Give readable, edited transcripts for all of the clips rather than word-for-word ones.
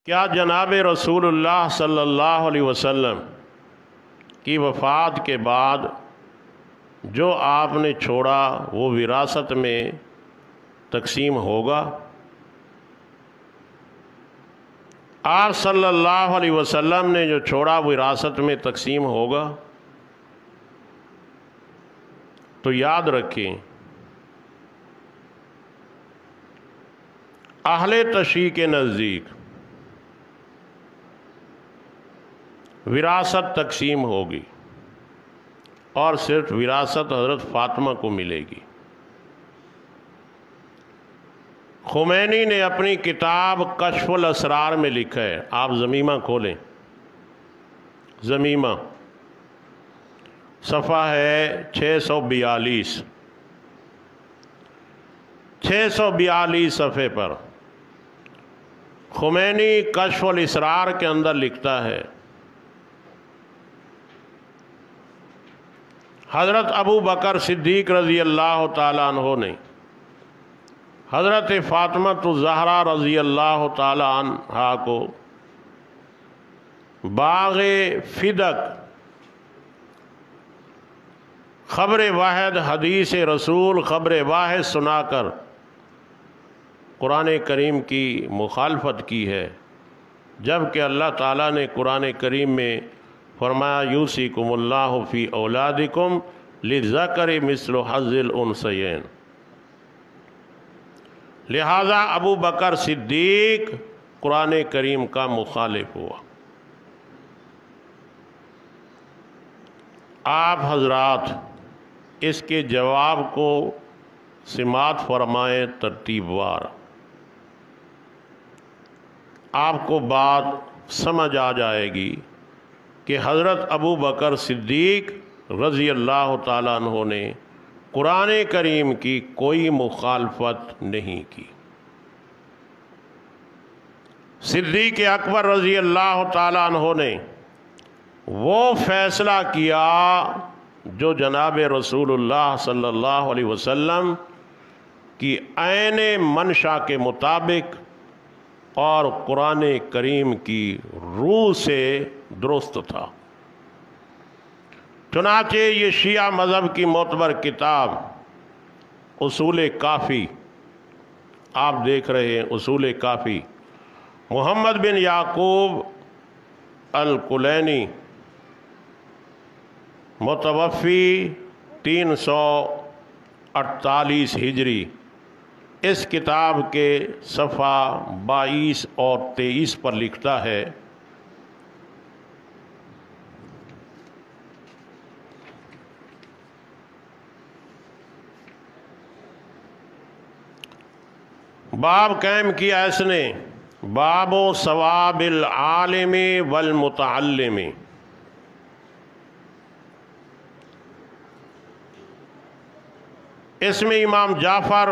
کیا جناب رسول اللہ صلی اللہ علیہ وسلم کی وفات کے بعد جو آپ نے چھوڑا وہ وراثت میں تقسیم ہوگا؟ آپ صلی اللہ علیہ وسلم نے جو چھوڑا وراثت میں تقسیم ہوگا؟ تو یاد رکھیں، اہل تشیع کے نزدیک وراثت تقسیم ہوگی اور صرف وراثت حضرت فاطمہ کو ملے گی۔ خمینی نے اپنی کتاب کشف الاسرار میں لکھا ہے، آپ ضمیمہ کھولیں، ضمیمہ صفحہ ہے 642 صفحے پر خمینی کشف الاسرار کے اندر لکھتا ہے، حضرت ابو بکر صدیق رضی اللہ تعالیٰ عنہ نے حضرت فاطمہ الزہرا رضی اللہ تعالیٰ عنہا کو باغ فدق خبر واحد حدیث رسول خبر واحد سنا کر قرآن کریم کی مخالفت کی ہے، جبکہ اللہ تعالیٰ نے قرآن کریم میں فرمایا یوصیکم اللہ فی اولادکم للذکر مثل حظ الانثیین۔ لہذا ابو بکر صدیق قرآن کریم کا مخالف ہوا۔ آپ حضرات اس کے جواب کو سماعت فرمائیں ترتیب وار، آپ کو بات سمجھ آ جائے گی کہ حضرت ابو بکر صدیق رضی اللہ تعالیٰ عنہ نے قرآن کریم کی کوئی مخالفت نہیں کی۔ صدیق اکبر رضی اللہ تعالیٰ عنہ نے وہ فیصلہ کیا جو جناب رسول اللہ صلی اللہ علیہ وسلم کی عین منشا کے مطابق اور قرآن کریم کی روح سے درست تھا۔ چنانچہ یہ شیعہ مذہب کی معتبر کتاب اصول کافی، آپ دیکھ رہے ہیں اصول کافی، محمد بن یعقوب الکلینی متوفی 348 ہجری، اس کتاب کے صفحہ 22 اور 23 پر لکھتا ہے، باب قائم کیا اس نے، باب ثواب العالم والمتعلم۔ اس میں امام جعفر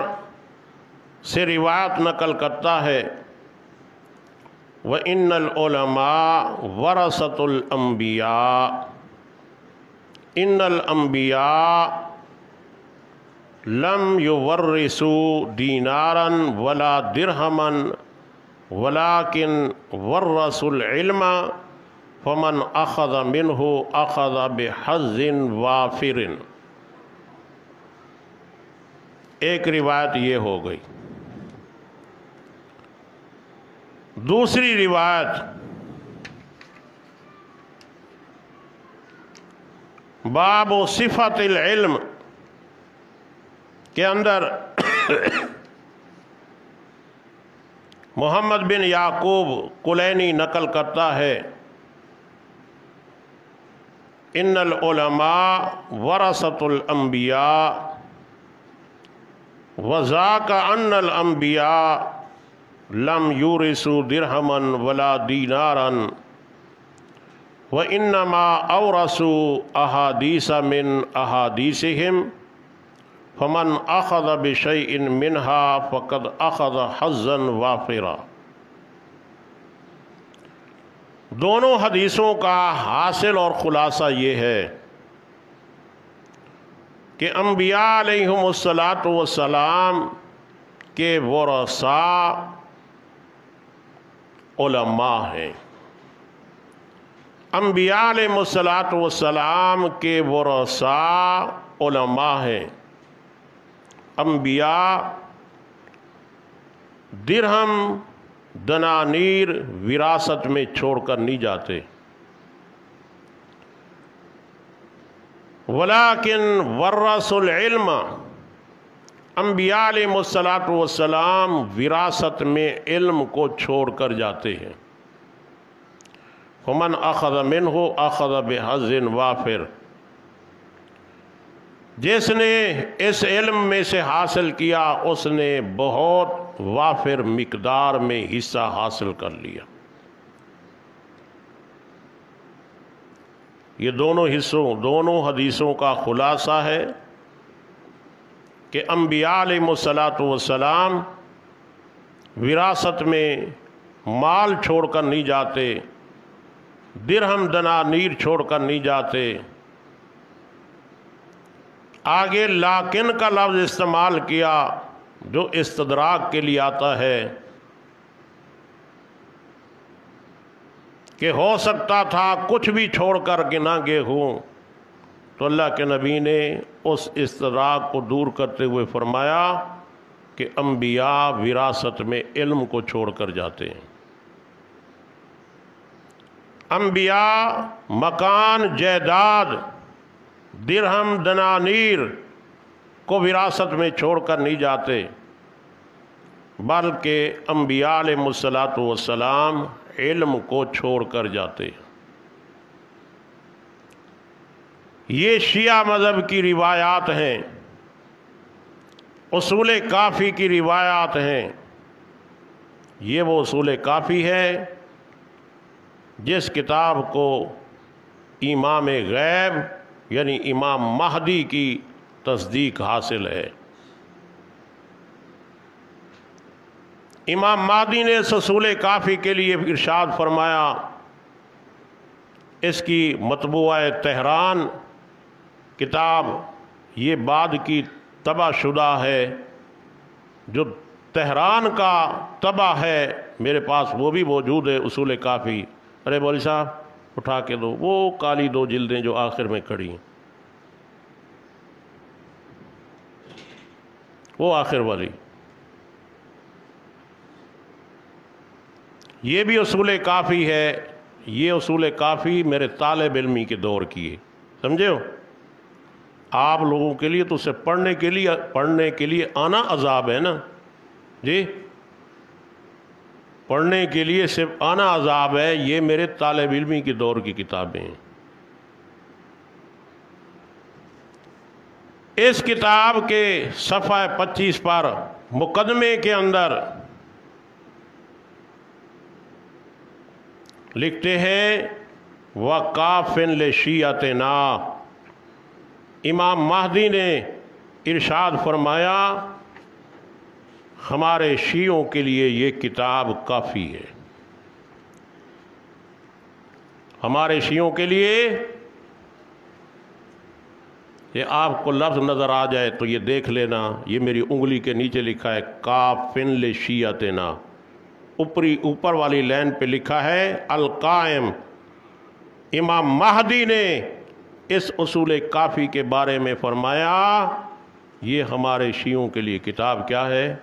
سے روایت نقل کرتا ہے، وَإِنَّ الْعُلَمَاءَ وَرَثَةُ الْأَنْبِيَاءِ إِنَّ الْأَنْبِيَاءَ لَمْ يُوَرِّثُوا دِينَارًا وَلَا دِرْهَمًا وَلَكِنْ وَرَّثُوا الْعِلْمَ فَمَنْ أَخَذَ مِنْهُ أَخَذَ بِحَظٍ وَافِرٍ۔ ایک روایت یہ ہو گئی۔ دوسری روایت باب صفت العلم کے اندر محمد بن یعقوب کلینی نقل کرتا ہے، ان العلماء ورثۃ الانبیاء وذاک ان الانبیاء لم یورثوا درہما ولا دینارا وانما اورثوا احادیث من احادیثہم فمن اخذ بشیء منہا فقد اخذ حظا وافرا۔ دونوں حدیثوں کا حاصل اور خلاصہ یہ ہے کہ انبیاء علیہم السلام کے ورثاء علماء ہیں۔ انبیاء علیہ السلام کے ورثاء علماء ہیں۔ انبیاء درہم دنانیر وراثت میں چھوڑ کر نہیں جاتے، ولیکن ورثوا العلم، انبیاء علیہ السلام وراثت میں علم کو چھوڑ کر جاتے ہیں۔ فمن اخذ منہ اخذ بحظ وافر، جس نے اس علم میں سے حاصل کیا اس نے بہت وافر مقدار میں حصہ حاصل کر لیا۔ یہ دونوں حدیثوں کا خلاصہ ہے کہ انبیاء علیہ السلام وراثت میں مال چھوڑ کر نہیں جاتے، درہم دنانیر چھوڑ کر نہیں جاتے۔ آگے لیکن کا لفظ استعمال کیا جو استدراک کے لیے آتا ہے کہ ہو سکتا تھا کچھ بھی چھوڑ کر کے نہ گئے ہوں، تو اللہ کے نبی نے اس استدراک کو دور کرتے ہوئے فرمایا کہ انبیاء وراثت میں علم کو چھوڑ کر جاتے ہیں۔ انبیاء مکان جائیداد درہم دنانیر کو وراثت میں چھوڑ کر نہیں جاتے، بلکہ انبیاء علیہ السلام علم کو چھوڑ کر جاتے۔ یہ شیعہ مذہب کی روایات ہیں، اصول کافی کی روایات ہیں۔ یہ وہ اصول کافی ہے جس کتاب کو امام غیب یعنی امام مہدی کی تصدیق حاصل ہے۔ امام مہدی نے اس اصول کافی کے لیے ارشاد فرمایا، اس کی مطبوعہ تہران کتاب یہ بعد کی طبع شدہ ہے، جو تہران کا طبع ہے میرے پاس وہ بھی موجود ہے اصول کافی۔ ارے مولوی صاحب اٹھا کے دو وہ کالی 2 جلدیں جو آخر میں کھڑی ہیں، وہ آخر والی، یہ بھی اصول کافی ہے۔ یہ اصول کافی میرے طالب علمی کے دور کی ہے، سمجھے ہو؟ آپ لوگوں کے لیے تو اسے پڑھنے کے لیے آنا عذاب ہے نا جی، پڑھنے کے لیے صرف آنا عذاب ہے۔ یہ میرے طالب علمی کے دور کی کتابیں ہیں۔ اس کتاب کے صفحہ 25 پر مقدمے کے اندر لکھتے ہیں وَقَافٍ لِشِيَّتِنَا، امام مہدی نے ارشاد فرمایا ہمارے شیعوں کے لیے یہ کتاب کافی ہے۔ ہمارے شیعوں کے لیے، یہ آپ کو لفظ نظر آ جائے تو یہ دیکھ لینا، یہ میری انگلی کے نیچے لکھا ہے کافن لشیعتنا، اوپر والی لائن پہ لکھا ہے القائم۔ امام مہدی نے اس اصول کافی کے بارے میں فرمایا یہ ہمارے شیعوں کے لیے کتاب کیا ہے؟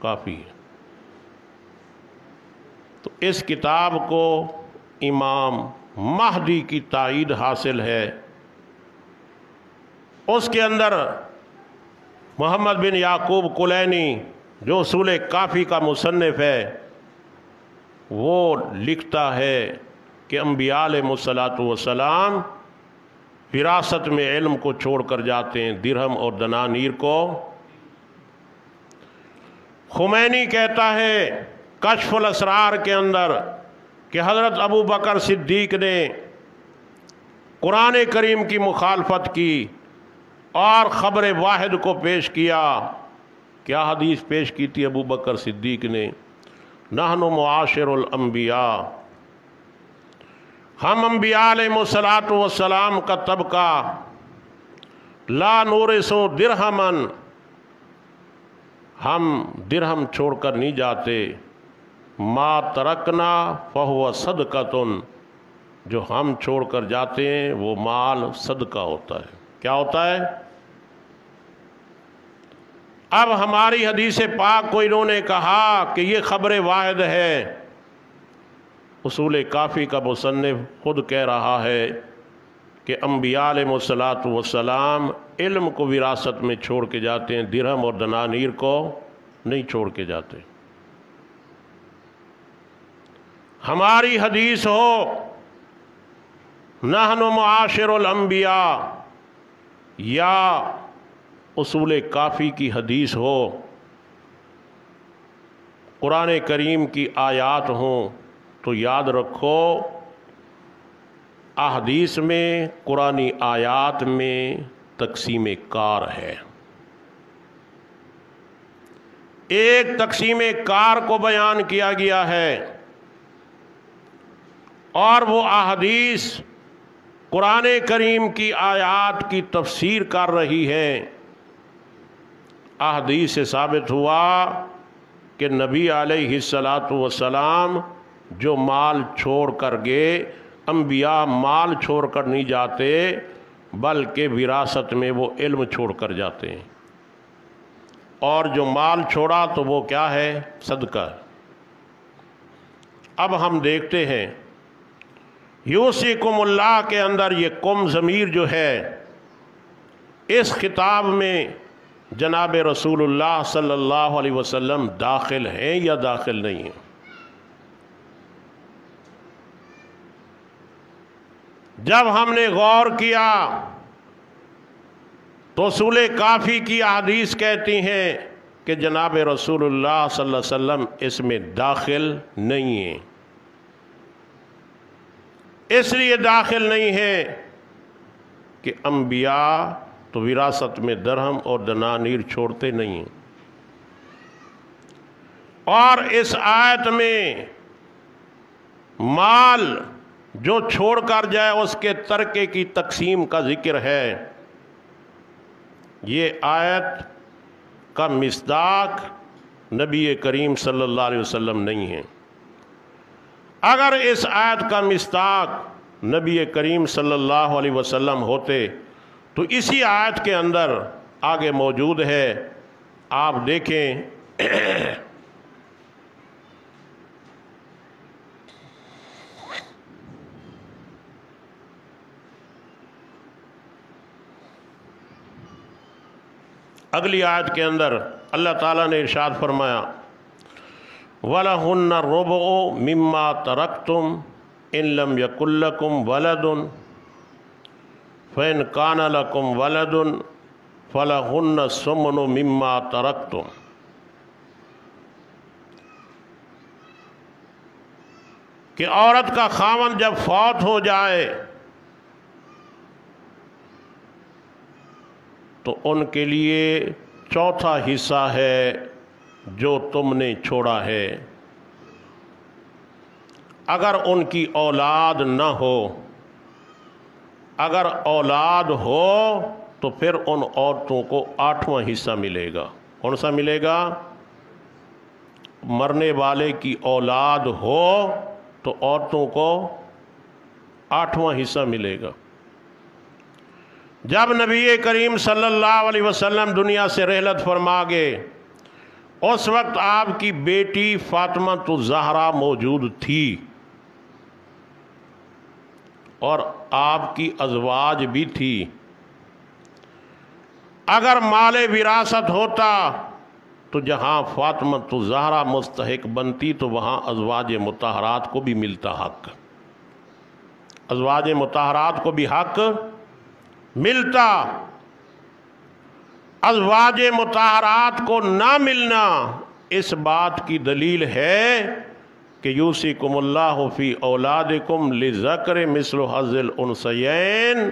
کافی ہے۔ تو اس کتاب کو امام مہدی کی تائید حاصل ہے۔ اس کے اندر محمد بن یعقوب کلینی جو اصول کافی کا مصنف ہے وہ لکھتا ہے کہ انبیاء علیہ السلام وراثت میں علم کو چھوڑ کر جاتے ہیں، درہم اور دنانیر کو۔ خمینی کہتا ہے کشف الاسرار کے اندر کہ حضرت ابو بکر صدیق نے قرآن کریم کی مخالفت کی اور خبر واحد کو پیش کیا۔ کیا حدیث پیش کی تھی ابو بکر صدیق نے؟ نحن معاشر الانبیاء، ہم انبیاء علیہ السلام کا طبقہ، لا نورث درہمن، ہم درہم چھوڑ کر نہیں جاتے، ما ترکنا فہو صدقۃ، جو ہم چھوڑ کر جاتے ہیں وہ مال صدقہ ہوتا ہے۔ کیا ہوتا ہے؟ اب ہماری حدیث پاک کو انہوں نے کہا کہ یہ خبر واحد ہے۔ اصول کافی کا مصنف خود کہہ رہا ہے کہ انبیاء علیہ الصلوۃ والسلام علم کو وراثت میں چھوڑ کے جاتے ہیں، درہم اور دنانیر کو نہیں چھوڑ کے جاتے۔ ہماری حدیث ہو نحن معاشر الانبیاء، یا اصول کافی کی حدیث ہو، قرآن کریم کی آیات ہوں، تو یاد رکھو احادیث میں، قرآنی آیات میں تقسیم کار ہے۔ ایک تقسیم کار کو بیان کیا گیا ہے، اور وہ احادیث قرآن کریم کی آیات کی تفسیر کر رہی ہے۔ احادیث سے ثابت ہوا کہ نبی علیہ السلام جو مال چھوڑ کر گئے، انبیاء مال چھوڑ کر نہیں جاتے بلکہ وراثت میں وہ علم چھوڑ کر جاتے ہیں، اور جو مال چھوڑا تو وہ کیا ہے؟ صدقہ۔ اب ہم دیکھتے ہیں یوصیکم اللہ کے اندر یہ کم ضمیر جو ہے، اس خطاب میں جناب رسول اللہ صلی اللہ علیہ وسلم داخل ہیں یا داخل نہیں ہیں؟ جب ہم نے غور کیا تو اصول کافی کی احادیث کہتی ہیں کہ جناب رسول اللہ صلی اللہ علیہ وسلم اس میں داخل نہیں ہیں۔ اس لیے داخل نہیں ہے کہ انبیاء تو وراثت میں درہم اور دنانیر چھوڑتے نہیں ہیں، اور اس آیت میں مال جو چھوڑ کر جائے اس کے ترکے کی تقسیم کا ذکر ہے۔ یہ آیت کا مصداق نبی کریم صلی اللہ علیہ وسلم نہیں ہے۔ اگر اس آیت کا مصداق نبی کریم صلی اللہ علیہ وسلم ہوتے تو اسی آیت کے اندر آگے موجود ہے، آپ دیکھیں اگلی آیت کے اندر اللہ تعالیٰ نے ارشاد فرمایا وَلَهُنَّ الرُّبُعُ مِمَّا تَرَكْتُمْ إِن لَّمْ يَكُن لَّكُمْ وَلَدٌ فَإِن كَانَ لَكُمْ وَلَدٌ فَلَهُنَّ الثُّمُنُ مِمَّا تَرَكْتُمْ۔ کہ عورت کا خاوند جب فوت ہو جائے تو ان کے لیے چوتھا حصہ ہے جو تم نے چھوڑا ہے۔ اگر ان کی اولاد نہ ہو، اگر اولاد ہو تو پھر ان عورتوں کو 8واں حصہ ملے گا۔ کون سا ملے گا؟ مرنے والے کی اولاد ہو تو عورتوں کو 8واں حصہ ملے گا۔ جب نبی کریم صلی اللہ علیہ وسلم دنیا سے رحلت فرما گئے، اس وقت آپ کی بیٹی فاطمہ الزہرا موجود تھی، اور آپ کی ازواج بھی تھی۔ اگر مال وراثت ہوتا تو جہاں فاطمہ الزہرا مستحق بنتی تو وہاں ازواج مطہرات کو بھی ملتا حق، ازواج مطہرات کو بھی حق ملتا۔ ازواج مطہرات کو نہ ملنا اس بات کی دلیل ہے کہ یوصیکم اللہ فی اولادکم للذکر مثل حظ الانثیین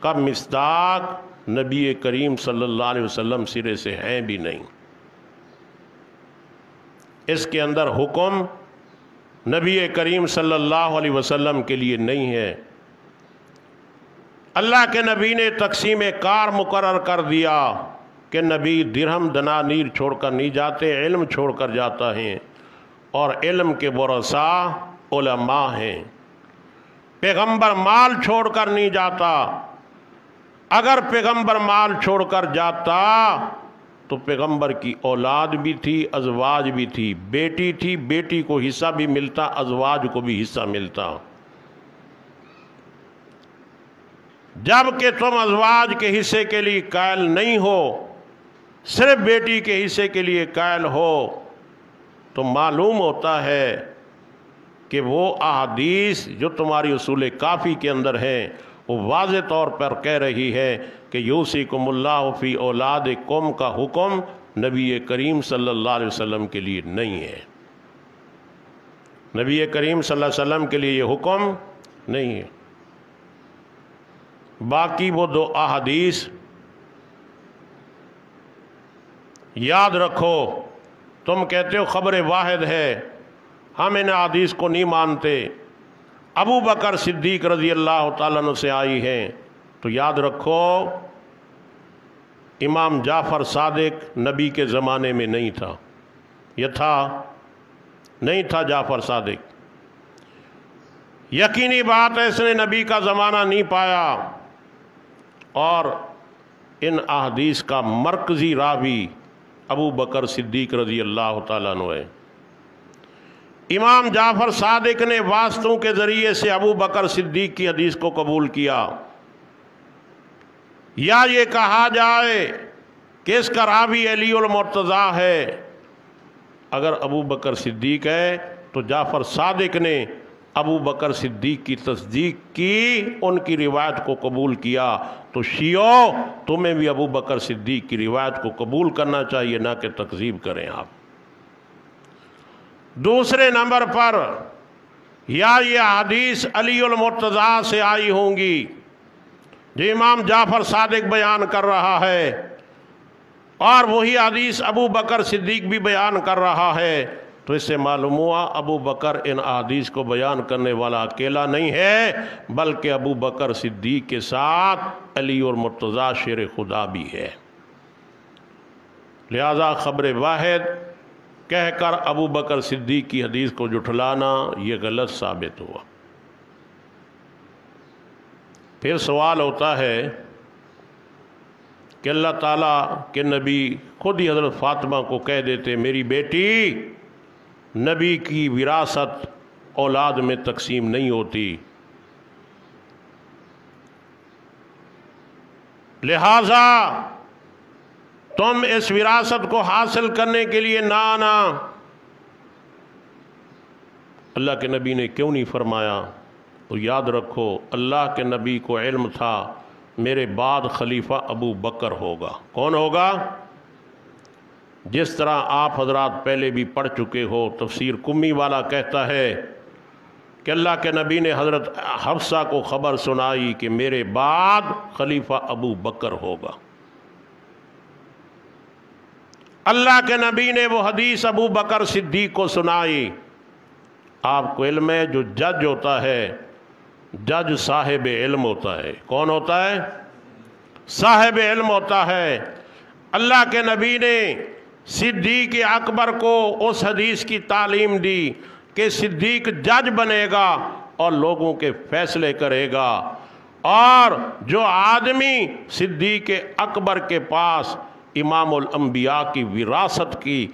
کا مصداق نبی کریم صلی اللہ علیہ وسلم سرے سے ہیں بھی نہیں۔ اس کے اندر حکم نبی کریم صلی اللہ علیہ وسلم کے لیے نہیں ہے۔ اللہ کے نبی نے تقسیم کار مقرر کر دیا کہ نبی درہم دنانیر چھوڑ کر نہیں جاتے، علم چھوڑ کر جاتا ہے، اور علم کے ورثاء علماء ہیں۔ پیغمبر مال چھوڑ کر نہیں جاتا، اگر پیغمبر مال چھوڑ کر جاتا تو پیغمبر کی اولاد بھی تھی، ازواج بھی تھی، بیٹی تھی، بیٹی کو حصہ بھی ملتا، ازواج کو بھی حصہ ملتا۔ جب کہ تم ازواج کے حصے کے لیے قائل نہیں ہو، صرف بیٹی کے حصے کے لیے قائل ہو، تو معلوم ہوتا ہے کہ وہ احادیث جو تمہاری اصول کافی کے اندر ہیں وہ واضح طور پر کہہ رہی ہے کہ یوصیکم اللہ فی اولادکم کا حکم نبی کریم صلی اللہ علیہ وسلم کے لیے نہیں ہے۔ نبی کریم صلی اللہ علیہ وسلم کے لیے یہ حکم نہیں ہے۔ باقی وہ دو احادیث یاد رکھو۔ تم کہتے ہو خبر واحد ہے، ہم ان احادیث کو نہیں مانتے، ابو بکر صدیق رضی اللہ تعالیٰ عنہ سے آئی ہیں، تو یاد رکھو امام جعفر صادق نبی کے زمانے میں نہیں تھا، یہ تھا نہیں تھا جعفر صادق، یقینی بات ہے اس نے نبی کا زمانہ نہیں پایا، اور ان احادیث کا مرکزی راوی ابو بکر صدیق رضی اللہ تعالیٰ عنہ ہے۔ امام جعفر صادق نے واسطوں کے ذریعے سے ابو بکر صدیق کی حدیث کو قبول کیا، یا یہ کہا جائے کہ اس کا راوی علی المرتضیٰ ہے۔ اگر ابو بکر صدیق ہے تو جعفر صادق نے ابو بکر صدیق کی تصدیق کی، ان کی روایت کو قبول کیا، تو شیعو تمہیں بھی ابو بکر صدیق کی روایت کو قبول کرنا چاہیے، نہ کہ تکذیب کریں آپ۔ دوسرے نمبر پر یا یہ حدیث علی المرتضیٰ سے آئی ہوں گی جو امام جعفر صادق بیان کر رہا ہے، اور وہی حدیث ابو بکر صدیق بھی بیان کر رہا ہے، تو اس سے معلوم ہوا ابو بکر ان احادیث کو بیان کرنے والا اکیلا نہیں ہے، بلکہ ابو بکر صدیق کے ساتھ علی اور مرتضیٰ شیر خدا بھی ہے۔ لہذا خبر واحد کہہ کر ابو بکر صدیق کی حدیث کو جھٹلانا یہ غلط ثابت ہوا۔ پھر سوال ہوتا ہے کہ اللہ تعالیٰ کے نبی خود ہی حضرت فاطمہ کو کہہ دیتے میری بیٹی، نبی کی وراثت اولاد میں تقسیم نہیں ہوتی، لہذا تم اس وراثت کو حاصل کرنے کے لیے نہ آنا۔ اللہ کے نبی نے کیوں نہیں فرمایا؟ تو یاد رکھو اللہ کے نبی کو علم تھا میرے بعد خلیفہ ابو بکر ہوگا۔ کون ہوگا؟ جس طرح آپ حضرات پہلے بھی پڑھ چکے ہو، تفسیر کمی والا کہتا ہے کہ اللہ کے نبی نے حضرت حفصہ کو خبر سنائی کہ میرے بعد خلیفہ ابو بکر ہوگا۔ اللہ کے نبی نے وہ حدیث ابو بکر صدیق کو سنائی۔ آپ کو علم ہے جو جج ہوتا ہے، جج صاحب علم ہوتا ہے۔ کون ہوتا ہے؟ صاحب علم ہوتا ہے۔ اللہ کے نبی نے صدیق اکبر کو اس حدیث کی تعلیم دی کہ صدیق جج بنے گا اور لوگوں کے فیصلے کرے گا، اور جو آدمی صدیق اکبر کے پاس امام الانبیاء کی وراثت کی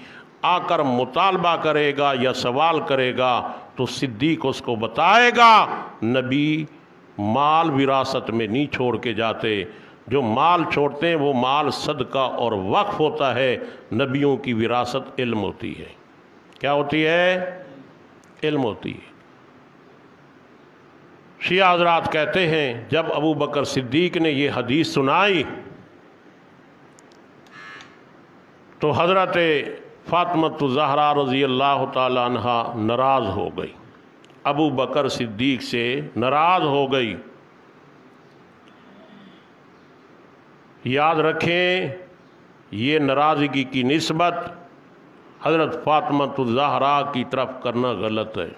آ کر مطالبہ کرے گا یا سوال کرے گا تو صدیق اس کو بتائے گا نبی مال وراثت میں نہیں چھوڑ کے جاتے، جو مال چھوڑتے ہیں وہ مال صدقہ اور وقف ہوتا ہے، نبیوں کی وراثت علم ہوتی ہے۔ کیا ہوتی ہے؟ علم ہوتی ہے۔ شیعہ حضرات کہتے ہیں جب ابو بکر صدیق نے یہ حدیث سنائی تو حضرت فاطمہ الزہرا رضی اللہ تعالی عنہا ناراض ہو گئی، ابو بکر صدیق سے ناراض ہو گئی۔ یاد رکھیں یہ ناراضگی کی نسبت حضرت فاطمہ الزہرا کی طرف کرنا غلط ہے۔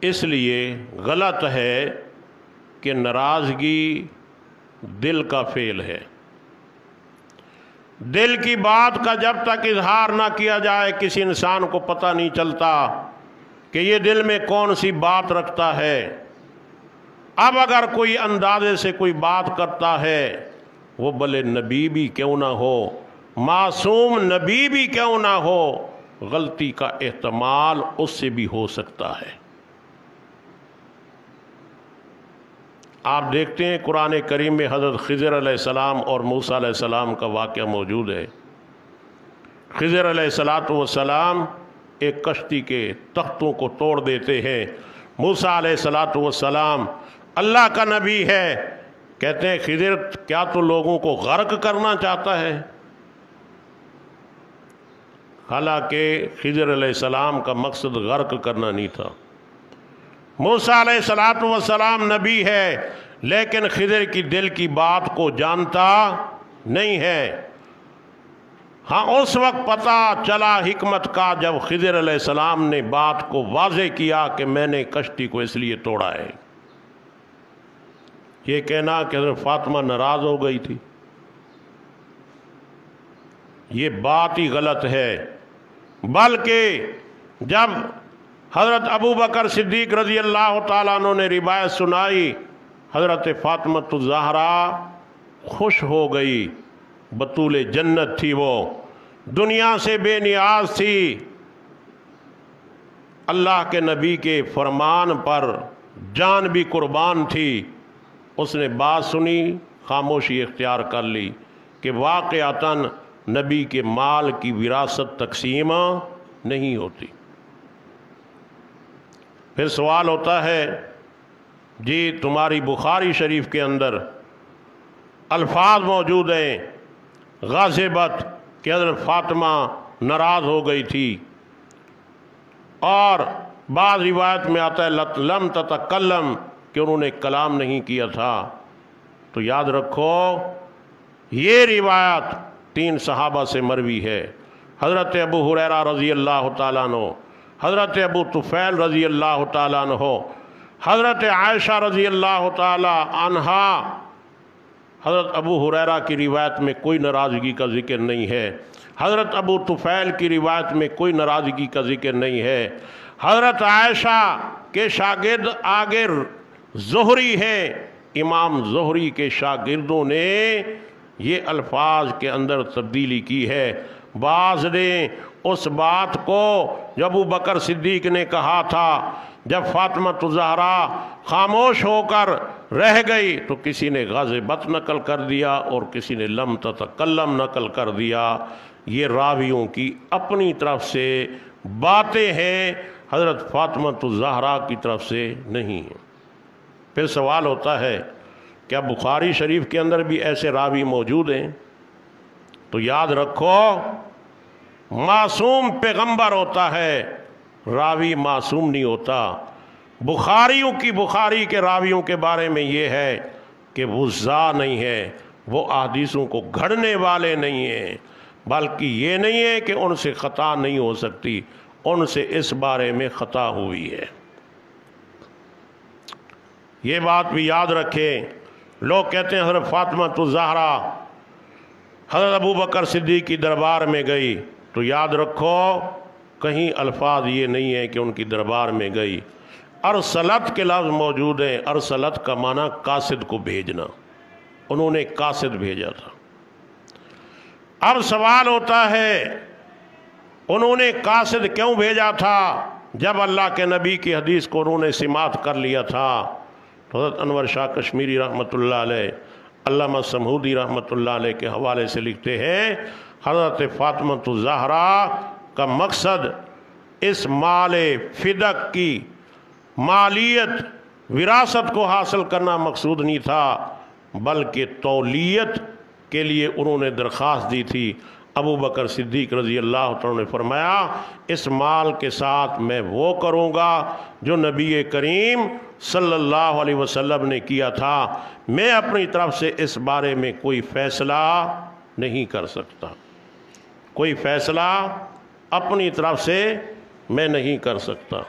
اس لیے غلط ہے کہ ناراضگی دل کا فعل ہے۔ دل کی بات کا جب تک اظہار نہ کیا جائے کسی انسان کو پتہ نہیں چلتا کہ یہ دل میں کون سی بات رکھتا ہے۔ اب اگر کوئی اندازے سے کوئی بات کرتا ہے، وہ بھلے نبی بھی کیوں نہ ہو، معصوم نبی بھی کیوں نہ ہو، غلطی کا احتمال اس سے بھی ہو سکتا ہے۔ آپ دیکھتے ہیں قرآن کریم میں حضرت خضر علیہ السلام اور موسیٰ علیہ السلام کا واقعہ موجود ہے۔ خضر علیہ السلام ایک کشتی کے تختوں کو توڑ دیتے ہیں۔ موسیٰ علیہ السلام اللہ کا نبی ہے، کہتے ہیں خضر کیا تو لوگوں کو غرق کرنا چاہتا ہے؟ حالانکہ خضر علیہ السلام کا مقصد غرق کرنا نہیں تھا۔ موسیٰ علیہ السلام نبی ہے، لیکن خضر کی دل کی بات کو جانتا نہیں ہے۔ ہاں اس وقت پتہ چلا حکمت کا جب خضر علیہ السلام نے بات کو واضح کیا کہ میں نے کشتی کو اس لیے توڑا ہے۔ یہ کہنا کہ حضرت فاطمہ ناراض ہو گئی تھی، یہ بات ہی غلط ہے، بلکہ جب حضرت ابو بکر صدیق رضی اللہ تعالیٰ عنہ نے روایت سنائی، حضرت فاطمہ الزہرا خوش ہو گئی، بطول جنت تھی، وہ دنیا سے بے نیاز تھی، اللہ کے نبی کے فرمان پر جان بھی قربان تھی۔ اس نے بات سنی، خاموشی اختیار کر لی کہ واقعتاً نبی کے مال کی وراثت تقسیم نہیں ہوتی۔ پھر سوال ہوتا ہے جی تمہاری بخاری شریف کے اندر الفاظ موجود ہیں غاضبت کہ حضرت فاطمہ ناراض ہو گئی تھی، اور بعض روایت میں آتا ہے لم تتکلم کہ انہوں نے کلام نہیں کیا تھا۔ تو یاد رکھو یہ روایت 3 صحابہ سے مروی ہے، حضرت ابو ہریرہ رضی اللہ تعالیٰ عنہ، حضرت ابو طفیل رضی اللہ تعالیٰ عنہ، حضرت عائشہ رضی اللہ تعالیٰ عنہا۔ حضرت ابو ہریرہ کی روایت میں کوئی ناراضگی کا ذکر نہیں ہے، حضرت ابو طفیل کی روایت میں کوئی ناراضگی کا ذکر نہیں ہے۔ حضرت عائشہ کے شاگرد آگے زہری ہیں، امام زہری کے شاگردوں نے یہ الفاظ کے اندر تبدیلی کی ہے۔ بعض نے اس بات کو جو ابو بکر صدیق نے کہا تھا جب فاطمہ الزہرا خاموش ہو کر رہ گئی، تو کسی نے غاضبت نقل کر دیا اور کسی نے لم تتکلم نقل کر دیا۔ یہ راویوں کی اپنی طرف سے باتیں ہیں، حضرت فاطمہ الزہرا کی طرف سے نہیں ہیں۔ پھر سوال ہوتا ہے کیا بخاری شریف کے اندر بھی ایسے راوی موجود ہیں؟ تو یاد رکھو معصوم پیغمبر ہوتا ہے، راوی معصوم نہیں ہوتا۔ بخاری کے راویوں کے بارے میں یہ ہے کہ وہ وضاع نہیں ہے، وہ احادیثوں کو گھڑنے والے نہیں ہیں، بلکہ یہ نہیں ہے کہ ان سے خطا نہیں ہو سکتی، ان سے اس بارے میں خطا ہوئی ہے۔ یہ بات بھی یاد رکھیں۔ لوگ کہتے ہیں حضرت فاطمہ الزہرا حضرت ابو بکر صدیق کی دربار میں گئی، تو یاد رکھو کہیں الفاظ یہ نہیں ہے کہ ان کی دربار میں گئی۔ ارسلت کے لفظ موجود ہیں، ارسلت کا معنی قاصد کو بھیجنا، انہوں نے قاصد بھیجا تھا۔ اب سوال ہوتا ہے انہوں نے قاصد کیوں بھیجا تھا جب اللہ کے نبی کی حدیث کو انہوں نے سماعت کر لیا تھا؟ حضرت انور شاہ کشمیری رحمۃ اللہ علیہ، علامہ سمہودی رحمۃ اللہ علیہ کے حوالے سے لکھتے ہیں حضرت فاطمہ الزہرا کا مقصد اس مال فدق کی مالیت وراثت کو حاصل کرنا مقصود نہیں تھا، بلکہ تولیت کے لیے انہوں نے درخواست دی تھی۔ ابو بکر صدیق رضی اللہ عنہ نے فرمایا اس مال کے ساتھ میں وہ کروں گا جو نبی کریم صلی اللہ علیہ وسلم نے کیا تھا، میں اپنی طرف سے اس بارے میں کوئی فیصلہ نہیں کر سکتا، کوئی فیصلہ اپنی طرف سے میں نہیں کر سکتا۔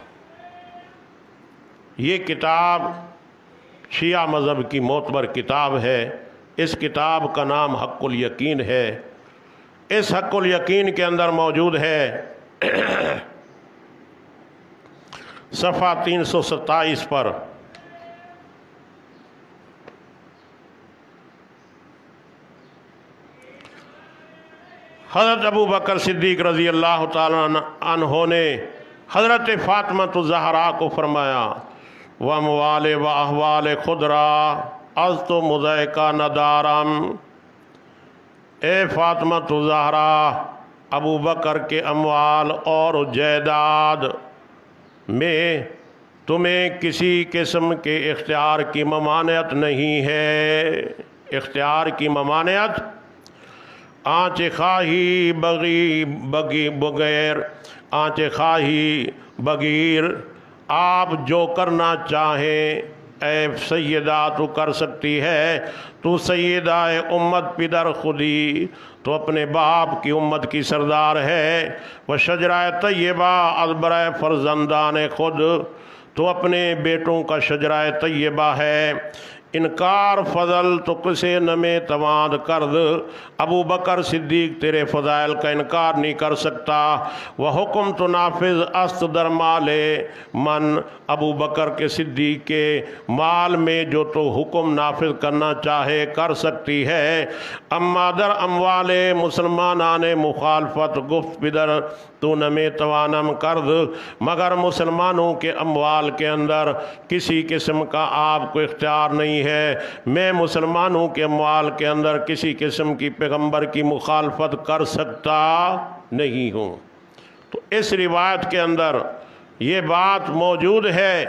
یہ کتاب شیعہ مذہب کی معتبر کتاب ہے، اس کتاب کا نام حق الیقین ہے۔ اس حق الیقین کے اندر موجود ہے صفحہ 327 پر۔ حضرت ابو بکر صدیق رضی اللہ تعالیٰ عنہ نے حضرت فاطمہ الزہرا کو فرمایا وَأَمْوَالِ وَأَحْوَالِ خُدْرَا عَزْتُ مُضَيْقَ نَدَارًا، اے فاطمہ الزہرا، ابو بکر کے اموال اور جائیداد میں تمہیں کسی قسم کے اختیار کی ممانعت نہیں ہے۔ اختیار کی ممانعت آنچ خواہی بغی بغیر آنچ خواہی بغیر، آپ جو کرنا چاہیں اے سیدہ تو کر سکتی ہے۔ تو سیدہ امت پدر خودی، تو اپنے باپ کی امت کی سردار ہے۔ وہ شجرہ طیبہ ازبرہ فرزندان خود، تو اپنے بیٹوں کا شجرہ طیبہ ہے۔ انکار فضل تو کسے نمے تواد کرد، ابو بکر صدیق تیرے فضائل کا انکار نہیں کر سکتا۔ وہ حکم تو نافذ است در مال من، ابو بکر کے صدیق کے مال میں جو تو حکم نافذ کرنا چاہے کر سکتی ہے۔ اما در اموال مسلمانان مخالفت گفت بدر تو نمے توانم کرد، مگر مسلمانوں کے اموال کے اندر کسی قسم کا آپ کو اختیار نہیں ہے۔ میں مسلمانوں کے اموال کے اندر کسی قسم کی پیغمبر کی مخالفت کر سکتا نہیں ہوں۔ تو اس روایت کے اندر یہ بات موجود ہے،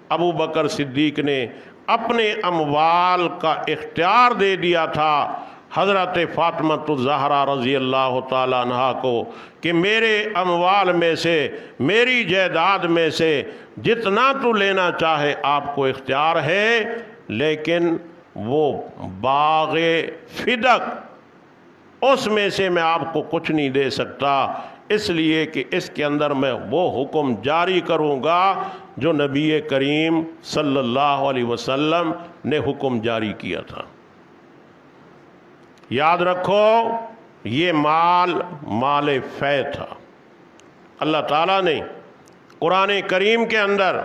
ابو بکر صدیق نے اپنے اموال کا اختیار دے دیا تھا حضرت فاطمہ الزہرا رضی اللہ تعالیٰ عنہ کو کہ میرے اموال میں سے، میری جائیداد میں سے جتنا تو لینا چاہے آپ کو اختیار ہے، لیکن وہ باغ فدق اس میں سے میں آپ کو کچھ نہیں دے سکتا، اس لیے کہ اس کے اندر میں وہ حکم جاری کروں گا جو نبی کریم صلی اللہ علیہ وسلم نے حکم جاری کیا تھا۔ یاد رکھو یہ مال فے تھا۔ اللہ تعالیٰ نے قرآن کریم کے اندر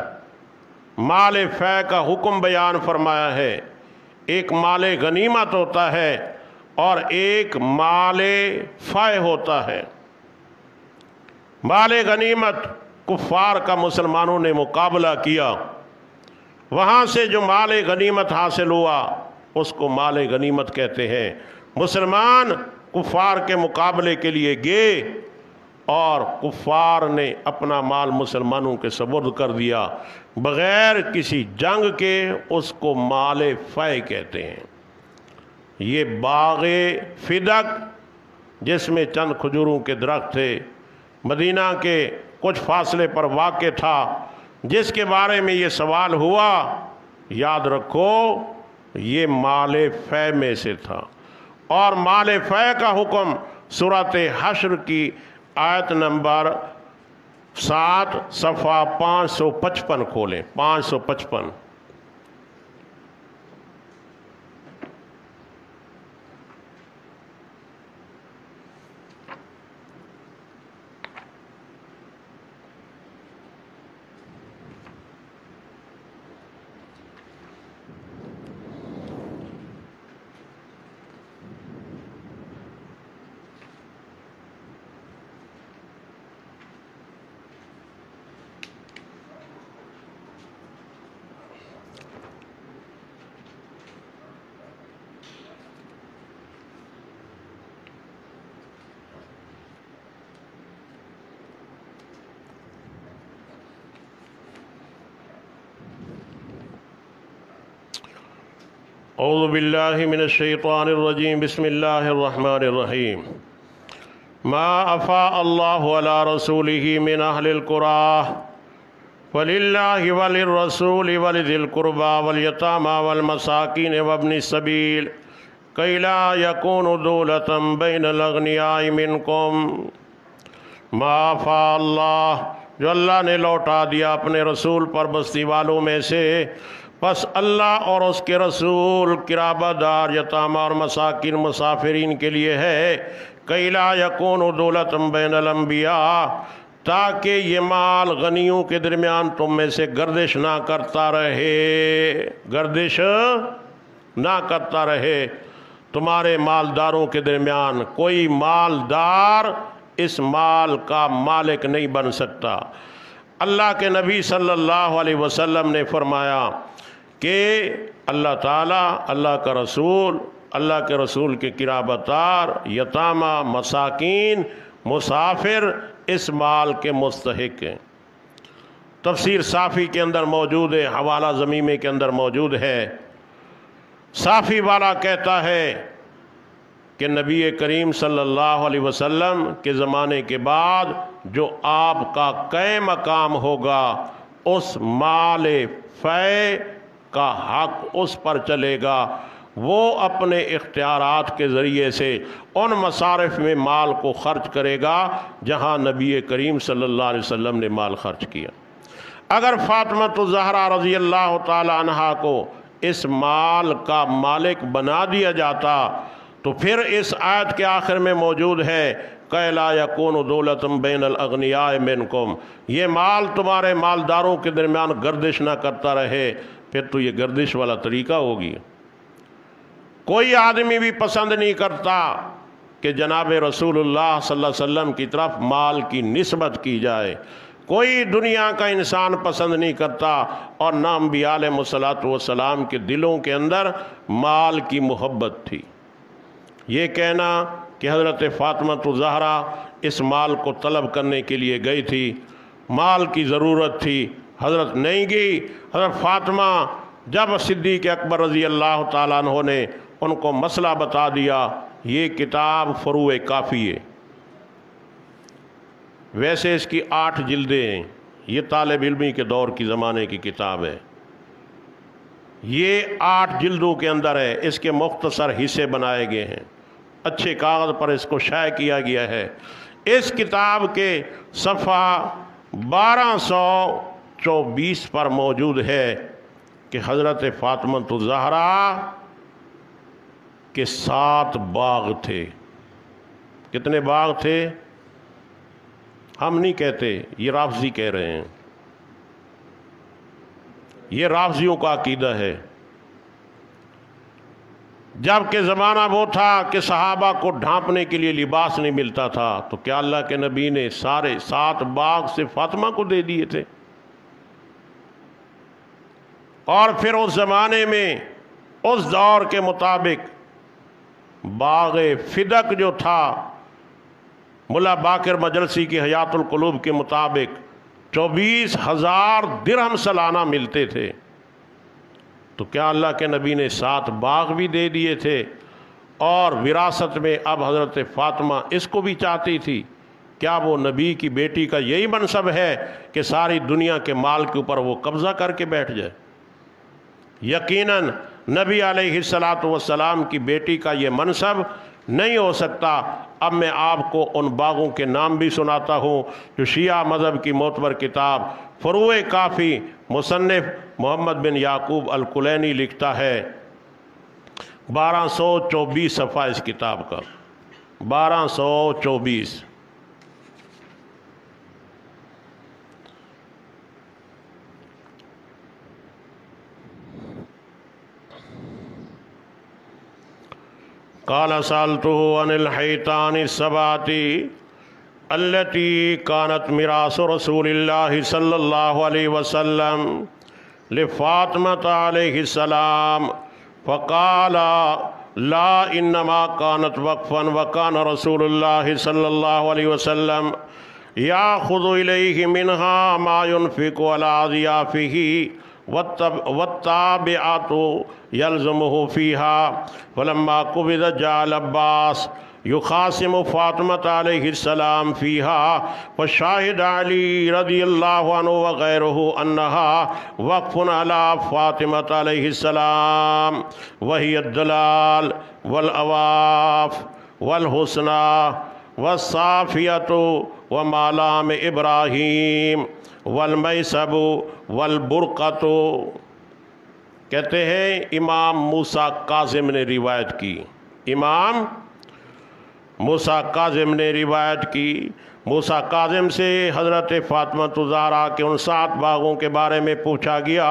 مال فے کا حکم بیان فرمایا ہے۔ ایک مال غنیمت ہوتا ہے اور ایک مال فے ہوتا ہے۔ مال غنیمت کفار کا مسلمانوں نے مقابلہ کیا، وہاں سے جو مال غنیمت حاصل ہوا اس کو مال غنیمت کہتے ہیں۔ مسلمان کفار کے مقابلے کے لیے گئے اور کفار نے اپنا مال مسلمانوں کے سپرد کر دیا بغیر کسی جنگ کے، اس کو مال فے کہتے ہیں۔ یہ باغ فدق جس میں چند کھجوروں کے درخت تھے، مدینہ کے کچھ فاصلے پر واقع تھا، جس کے بارے میں یہ سوال ہوا، یاد رکھو یہ مال فے میں سے تھا۔ اور مال فے کا حکم سورۃ حشر کی آیت نمبر 7 صفحہ 555 کھولیں، 555۔ اعوذ باللہ من الشیطان الرجیم، بسم اللہ الرحمن الرحیم۔ ما افاء اللہ علی رسولہ من اہل القرى وللہ وللرسول ولذی القربى والیتامى والمساکین وابن السبیل کی لا یکون دولۃ بین الاغنیاء منکم۔ ما افاء اللہ، جو اللہ نے لوٹا دیا اپنے رسول پر بستی والوں میں سے، پس اللہ اور اس کے رسول قرابہ دار، یتامہ اور مساکین مسافرین کے لیے ہے۔ کی لا یکون دولۃ بین الانبیاء، تاکہ یہ مال غنیوں کے درمیان تم میں سے گردش نہ کرتا رہے، گردش نہ کرتا رہے، تمہارے مالداروں کے درمیان کوئی مالدار اس مال کا مالک نہیں بن سکتا۔ اللہ کے نبی صلی اللہ علیہ وسلم نے فرمایا کہ اللہ تعالیٰ، اللہ کا رسول، اللہ کے رسول کے قرابتار، یتامى، مساکین، مسافر اس مال کے مستحق ہیں۔ تفسیر صافی کے اندر موجود ہے، حوالہ ضمیمے کے اندر موجود ہے۔ صافی والا کہتا ہے کہ نبی کریم صلی اللہ علیہ وسلم کے زمانے کے بعد جو آپ کا قائم مقام ہوگا، اس مال فے کا حق اس پر چلے گا، وہ اپنے اختیارات کے ذریعے سے ان مصارف میں مال کو خرچ کرے گا جہاں نبی کریم صلی اللہ علیہ وسلم نے مال خرچ کیا۔ اگر فاطمہ الزہرا رضی اللہ تعالی عنہا کو اس مال کا مالک بنا دیا جاتا تو پھر اس آیت کے آخر میں موجود ہے کہ لا یکون دولۃ بین الاغنیاء منکم، یہ مال تمہارے مالداروں کے درمیان گردش نہ کرتا رہے، پھر تو یہ گردش والا طریقہ ہوگی۔ کوئی آدمی بھی پسند نہیں کرتا کہ جناب رسول اللہ صلی اللہ علیہ وسلم کی طرف مال کی نسبت کی جائے، کوئی دنیا کا انسان پسند نہیں کرتا، اور نہ انبیاء علیہ السلام کے دلوں کے اندر مال کی محبت تھی۔ یہ کہنا کہ حضرت فاطمہ الزہرا اس مال کو طلب کرنے کے لیے گئی تھی، مال کی ضرورت تھی، حضرت نہیں گئی۔ حضرت فاطمہ جب صدیق اکبر رضی اللہ تعالیٰ عنہ نے ان کو مسئلہ بتا دیا، یہ کتاب فروع کافی ہے، ویسے اس کی 8 جلدیں ہیں، یہ طالب علمی کے دور کی زمانے کی کتاب ہے، یہ 8 جلدوں کے اندر ہے، اس کے مختصر حصے بنائے گئے ہیں، اچھے کاغذ پر اس کو شائع کیا گیا ہے۔ اس کتاب کے صفحہ 1224 پر موجود ہے کہ حضرت فاطمہ الزہرا کے 7 باغ تھے۔ کتنے باغ تھے؟ ہم نہیں کہتے، یہ رافضی کہہ رہے ہیں، یہ رافضیوں کا عقیدہ ہے۔ جبکہ زمانہ وہ تھا کہ صحابہ کو ڈھانپنے کے لیے لباس نہیں ملتا تھا، تو کیا اللہ کے نبی نے سارے 7 باغ سے فاطمہ کو دے دیے تھے؟ اور پھر اس زمانے میں اس دور کے مطابق باغ فدق جو تھا، ملا باقر مجلسی کی حیات القلوب کے مطابق 24,000 درہم سالانہ ملتے تھے، تو کیا اللہ کے نبی نے 7 باغ بھی دے دیے تھے؟ اور وراثت میں اب حضرت فاطمہ اس کو بھی چاہتی تھی۔ کیا وہ نبی کی بیٹی کا یہی منصب ہے کہ ساری دنیا کے مال کے اوپر وہ قبضہ کر کے بیٹھ جائے؟ یقیناً نبی علیہ السلام کی بیٹی کا یہ منصب نہیں ہو سکتا۔ اب میں آپ کو ان باغوں کے نام بھی سناتا ہوں جو شیعہ مذہب کی معتبر کتاب فروع کافی مصنف محمد بن یعقوب الکلینی لکھتا ہے۔ 1224 صفحہ اس کتاب کا، 1224۔ قال سألته عن الحيتان السبعة التي كانت ميراث رسول الله صلى الله عليه وسلم لفاطمة عليه السلام فقال لا إنما كانت وقفا وكان رسول الله صلى الله عليه وسلم يأخذ إليه منها ما ينفق على أضيافه والتابعات يلزمه فيها فلما قبض جعل عباس يخاصم فاطمة عليه السلام فيها فشاهد علي رضي الله عنه وغيره أنها وقف على فاطمة عليه السلام وهي الدلال والأواف والحسنى والصافية ومالام إبراهيم والمیسب والبرقۃ۔ کہتے ہیں امام موسیٰ کاظم نے روایت کی، امام موسیٰ کاظم نے روایت کی، موسیٰ کاظم سے حضرت فاطمہ الزہرا کے ان 7 باغوں کے بارے میں پوچھا گیا۔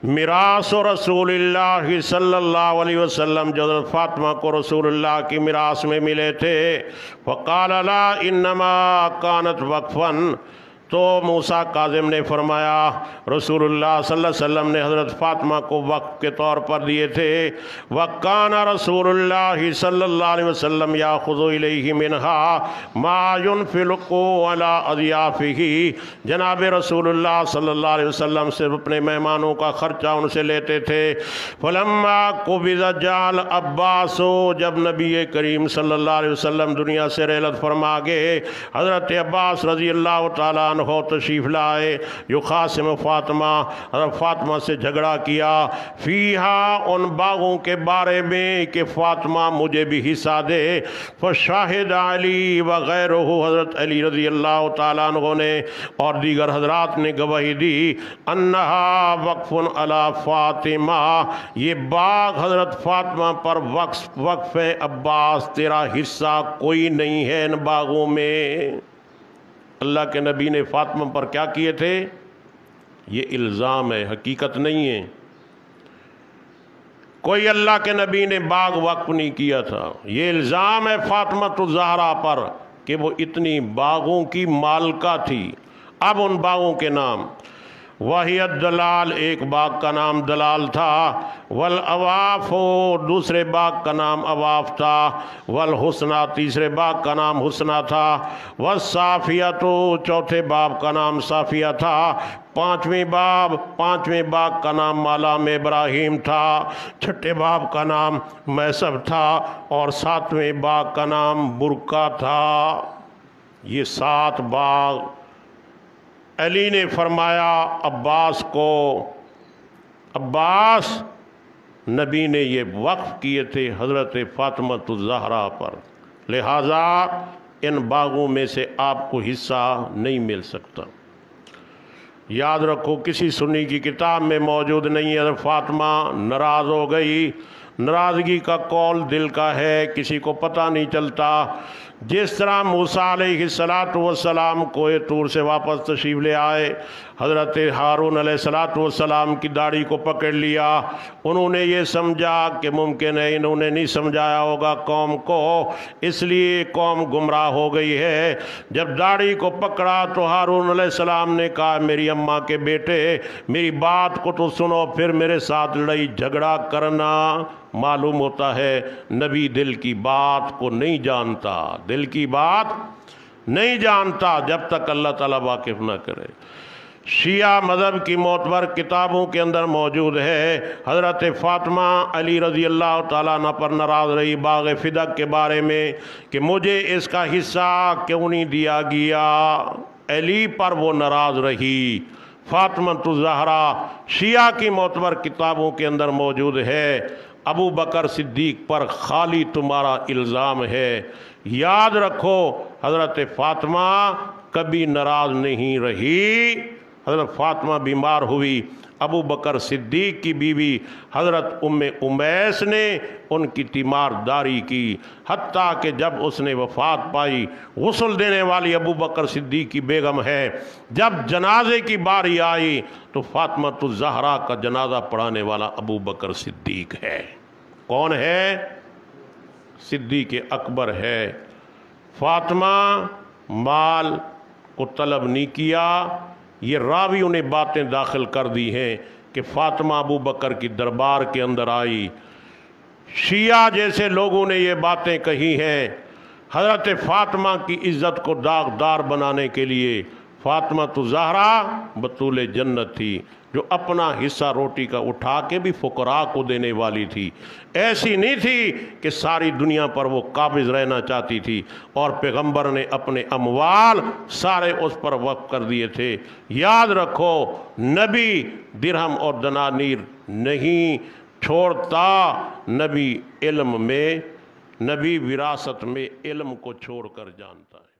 میراث رسول اللہ صلی اللہ علیہ وسلم جو حضرت فاطمہ کو رسول اللہ کی میراث میں ملے تھے، فقال لا انما کانت وقفاً، تو موسیٰ کاظم نے فرمایا رسول اللہ صلی اللہ علیہ وسلم نے حضرت فاطمہ کو وقف کے طور پر دیے تھے۔ وَكَانَ رسول اللہ صلی اللہ علیہ وسلم يَأْخُذُ إِلَيْهِ مِنْهَا مَا يُنْفِقُ عَلَىٰ أَضْيَافِهِ، جناب رسول اللہ صلی اللہ علیہ وسلم سے اپنے مہمانوں کا خرچہ ان سے لیتے تھے۔ فَلَمَّا قُبِضَ جَعَلَ عَبَّاسُ، جب نبی کریم صلی اللہ علیہ وسلم دنیا سے رحلت فرما گئے، حضرت عباس رضی اللہ تعالیٰ عنہ تشریف لائے، یخاصم فاطمہ، حضرت فاطمہ سے جھگڑا کیا، فیہا، ان باغوں کے بارے میں کہ فاطمہ مجھے بھی حصہ دے۔ فشاہد علی وغیرہ، حضرت علی رضی اللہ تعالیٰ عنہ نے اور دیگر حضرات نے گواہی دی، انہا وقف علی فاطمہ، یہ باغ حضرت فاطمہ پر وقف ہے، عباس تیرا حصہ کوئی نہیں ہے ان باغوں میں۔ اللہ کے نبی نے فاطمہ پر کیا کیے تھے؟ یہ الزام ہے، حقیقت نہیں ہے۔ کوئی اللہ کے نبی نے باغ وقف نہیں کیا تھا، یہ الزام ہے فاطمہ الزہرا پر کہ وہ اتنی باغوں کی مالکہ تھی۔ اب ان باغوں کے نام، وہی الدلال، ایک باغ کا نام دلال تھا، والاواف، دوسرے باغ کا نام اواف تھا، والحسنہ، تیسرے باغ کا نام حسنہ تھا، والصافیۃ، چوتھے باب کا نام صافیہ تھا، پانچویں باغ کا نام مالام ابراہیم تھا، چھٹے باب کا نام میسب تھا، اور 7ویں باغ کا نام برکہ تھا۔ یہ 7 باغ علی نے فرمایا عباس کو، عباس، نبی نے یہ وقف کیے تھے حضرت فاطمہ الزہرا پر، لہٰذا ان باغوں میں سے آپ کو حصہ نہیں مل سکتا۔ یاد رکھو کسی سنی کی کتاب میں موجود نہیں ہے۔ حضرت فاطمہ ناراض ہو گئی، ناراضگی کا قول دل کا ہے، کسی کو پتہ نہیں چلتا۔ جس طرح موسیٰ علیہ السلام کوہ طور سے واپس تشریف لے آئے، حضرت ہارون علیہ السلام کی داڑھی کو پکڑ لیا، انہوں نے یہ سمجھا کہ ممکن ہے انہوں نے نہیں سمجھایا ہوگا قوم کو، اس لیے قوم گمراہ ہو گئی ہے۔ جب داڑھی کو پکڑا تو ہارون علیہ السلام نے کہا میری اماں کے بیٹے میری بات کو تو سنو، پھر میرے ساتھ لڑائی جھگڑا کرنا۔ معلوم ہوتا ہے نبی دل کی بات کو نہیں جانتا، دل کی بات نہیں جانتا جب تک اللہ تعالیٰ واقف نہ کرے۔ شیعہ مذہب کی معتبر کتابوں کے اندر موجود ہے، حضرت فاطمہ علی رضی اللہ تعالیٰ عنہ پر ناراض رہی باغ فدق کے بارے میں کہ مجھے اس کا حصہ کیوں نہیں دیا گیا، علی پر وہ ناراض رہی۔ فاطمہ الزہرا شیعہ کی معتبر کتابوں کے اندر موجود ہے، ابو بکر صدیق پر خالی تمہارا الزام ہے۔ یاد رکھو حضرت فاطمہ کبھی ناراض نہیں رہی۔ حضرت فاطمہ بیمار ہوئی، ابو بکر صدیق کی بیوی حضرت ام امیس نے ان کی تیمارداری کی، حتیٰ کہ جب اس نے وفات پائی، غسل دینے والی ابو بکر صدیق کی بیگم ہے، جب جنازے کی باری آئی تو فاطمہ الزہرا کا جنازہ پڑھانے والا ابو بکر صدیق ہے۔ کون ہے؟ صدیق اکبر ہے۔ فاطمہ مال کو طلب نہیں کیا، یہ راویوں نے باتیں داخل کر دی ہیں کہ فاطمہ ابو بکر کی دربار کے اندر آئی۔ شیعہ جیسے لوگوں نے یہ باتیں کہی ہیں۔ حضرت فاطمہ کی عزت کو داغدار بنانے کے لیے فاطمہ الزہرا بطول جنت تھی، جو اپنا حصہ روٹی کا اٹھا کے بھی فقراء کو دینے والی تھی، ایسی نہیں تھی کہ ساری دنیا پر وہ قابض رہنا چاہتی تھی، اور پیغمبر نے اپنے اموال سارے اس پر وقف کر دیے تھے۔ یاد رکھو نبی درہم اور دنانیر نہیں چھوڑتا، نبی علم میں، نبی وراثت میں علم کو چھوڑ کر جانتا ہے۔